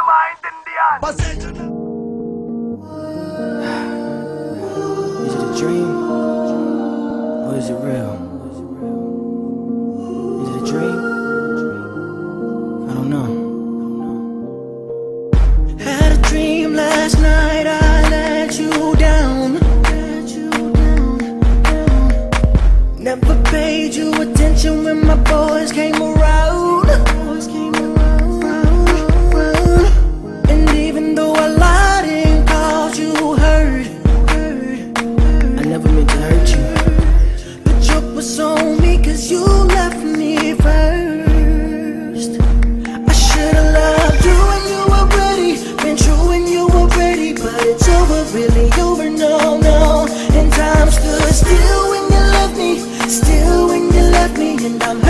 nyo maintindihan. Pasensya na. Is it a dream? Or is it real? Is it a dream? I don't know. Had a dream last night, I let you down. Never paid you attention when my boys came around. And even though I lied and caused you hurt, I never meant to hurt you. The joke was on me cause you left me first. I should've loved you when you were ready, been true when you were ready, but it's over, really over, no, no. And time stood still when you left me, still when you left me, and I'm